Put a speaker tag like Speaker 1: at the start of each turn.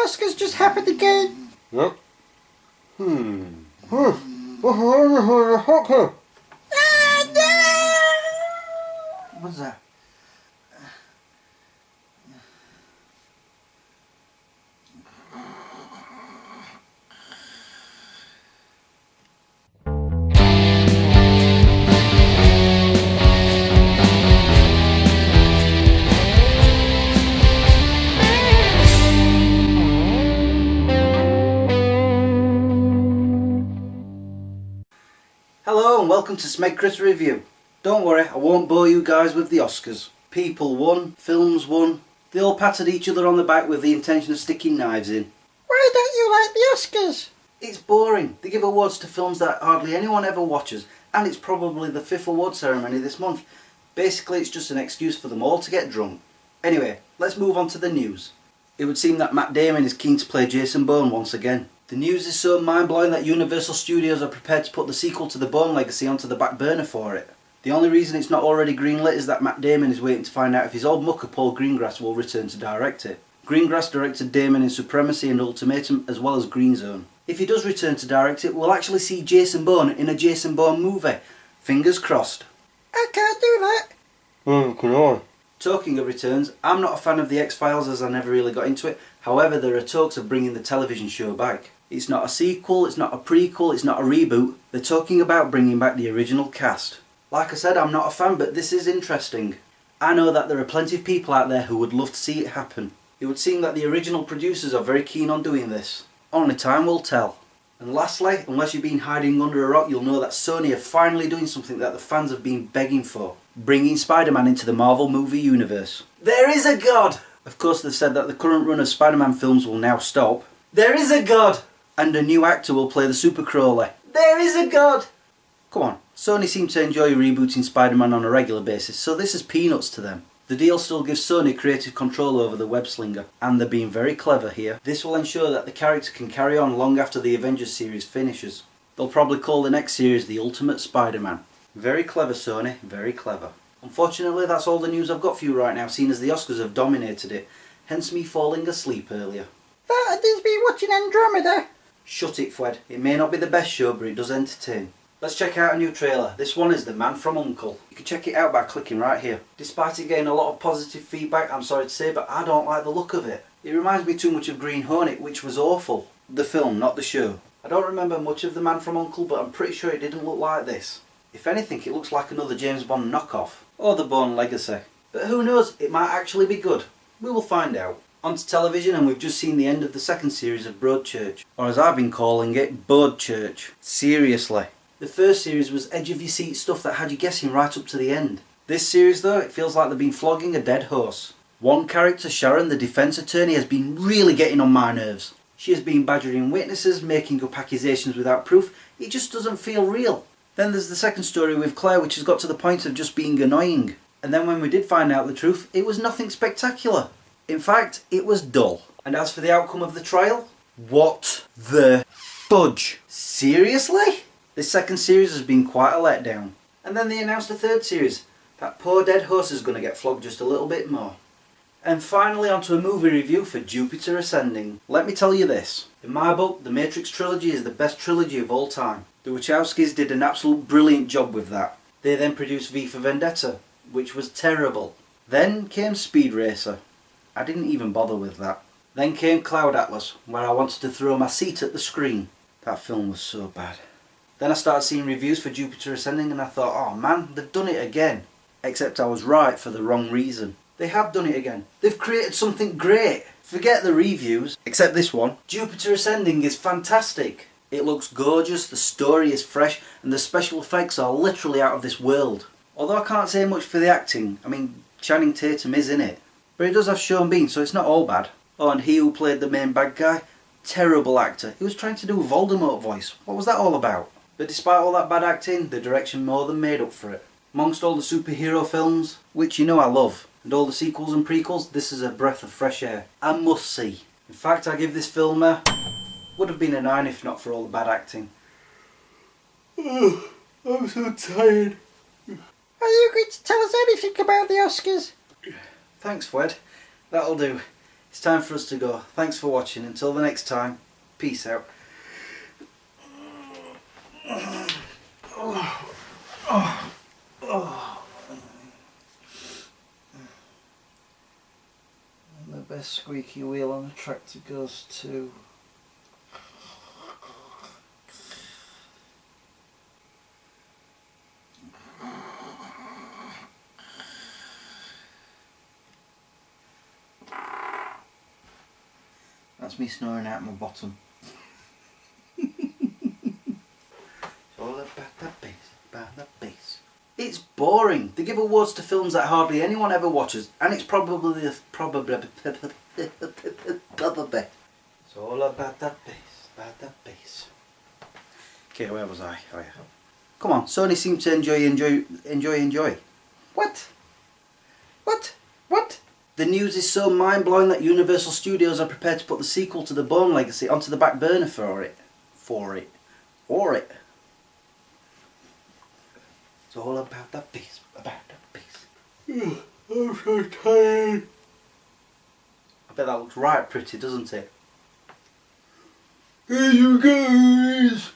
Speaker 1: Oscars just happened again?
Speaker 2: Yep.
Speaker 1: Ah, no!
Speaker 3: What's that?
Speaker 1: Hello and welcome to SmegChris Review. Don't worry, I won't bore you guys with the Oscars. People won, films won, they all patted each other on the back with the intention of sticking knives in. Why don't you like the Oscars? It's boring. They give awards to films that hardly anyone ever watches, and it's probably the 5th award ceremony this month. Basically it's just an excuse for them all to get drunk. Anyway, let's move on to the news. It would seem that Matt Damon is keen to play Jason Bourne once again. The news is so mind-blowing that Universal Studios are prepared to put the sequel to the Bourne legacy onto the back burner for it. The only reason it's not already greenlit is that Matt Damon is waiting to find out if his old mucker Paul Greengrass will return to direct it. Greengrass directed Damon in Supremacy and Ultimatum as well as Green Zone. If he does return to direct it, we'll actually see Jason Bourne in a Jason Bourne movie. Fingers crossed. I can't do that.
Speaker 2: Can I?
Speaker 1: Talking of returns, I'm not a fan of the X-Files as I never really got into it. However, there are talks of bringing the television show back. It's not a sequel, it's not a prequel, it's not a reboot. They're talking about bringing back the original cast. Like I said, I'm not a fan, but this is interesting. I know that there are plenty of people out there who would love to see it happen. It would seem that the original producers are very keen on doing this. Only time will tell. And lastly, unless you've been hiding under a rock, you'll know that Sony are finally doing something that the fans have been begging for. Bringing Spider-Man into the Marvel movie universe. There is a God! Of course they've said that the current run of Spider-Man films will now stop. There is a God! And a new actor will play the Supercrawler. There is a God! Come on, Sony seem to enjoy rebooting Spider-Man on a regular basis, so this is peanuts to them. The deal still gives Sony creative control over the web slinger, and they're being very clever here. This will ensure that the character can carry on long after the Avengers series finishes. They'll probably call the next series The Ultimate Spider-Man. Very clever Sony, very clever. Unfortunately that's all the news I've got for you right now, seeing as the Oscars have dominated it, hence me falling asleep earlier. That is me watching Andromeda. Shut it, Fred. It may not be the best show, but it does entertain. Let's check out a new trailer. This one is The Man from U.N.C.L.E. You can check it out by clicking right here. Despite it getting a lot of positive feedback, I'm sorry to say, but I don't like the look of it. It reminds me too much of Green Hornet, which was awful. The film, not the show. I don't remember much of The Man from U.N.C.L.E., but I'm pretty sure it didn't look like this. If anything, it looks like another James Bond knockoff. Or the Bourne legacy. But who knows, it might actually be good. We will find out. Onto television, and we've just seen the end of the second series of Broadchurch, or as I've been calling it, Broadchurch. Seriously. The first series was edge of your seat stuff that had you guessing right up to the end. This series though, it feels like they've been flogging a dead horse. One character, Sharon, the defence attorney, has been really getting on my nerves. She has been badgering witnesses, making up accusations without proof. It just doesn't feel real. Then there's the second story with Claire, which has got to the point of just being annoying. And then when we did find out the truth, it was nothing spectacular. In fact, it was dull. And as for the outcome of the trial, what the fudge? Seriously? This second series has been quite a letdown. And then they announced a third series. That poor dead horse is going to get flogged just a little bit more. And finally onto a movie review for Jupiter Ascending. Let me tell you this. In my book, the Matrix trilogy is the best trilogy of all time. The Wachowskis did an absolute brilliant job with that. They then produced V for Vendetta, which was terrible. Then came Speed Racer. I didn't even bother with that. Then came Cloud Atlas, where I wanted to throw my seat at the screen. That film was so bad. Then I started seeing reviews for Jupiter Ascending and I thought, oh man, they've done it again. Except I was right for the wrong reason. They have done it again. They've created something great. Forget the reviews, except this one. Jupiter Ascending is fantastic. It looks gorgeous, the story is fresh, and the special effects are literally out of this world. Although I can't say much for the acting. I mean, Channing Tatum is in it. But it does have Sean Bean, so it's not all bad. Oh, and he who played the main bad guy, terrible actor. He was trying to do a Voldemort voice. What was that all about? But despite all that bad acting, the direction more than made up for it. Amongst all the superhero films, which you know I love, and all the sequels and prequels, this is a breath of fresh air. A must see. In fact, I give this film a... would have been a 9 if not for all the bad acting.
Speaker 2: Oh, I'm so tired.
Speaker 1: Are you going to tell us anything about the Oscars? Thanks, Fred. That'll do. It's time for us to go. Thanks for watching. Until the next time, peace out. And the best squeaky wheel on a tractor goes to... That's me snoring out my bottom. It's all about the bass, about the bass. It's boring. They give awards to films that hardly anyone ever watches, and it's probably It's all about the bass, about the bass. Okay, where was I? Oh yeah. Come on, Sony seems to enjoy. What? The news is so mind-blowing that Universal Studios are prepared to put the sequel to The Bourne Legacy onto the back burner for it. It's all about the bass,
Speaker 2: I'm so tired.
Speaker 1: I bet that looks right pretty, doesn't it?
Speaker 2: Hey, you guys!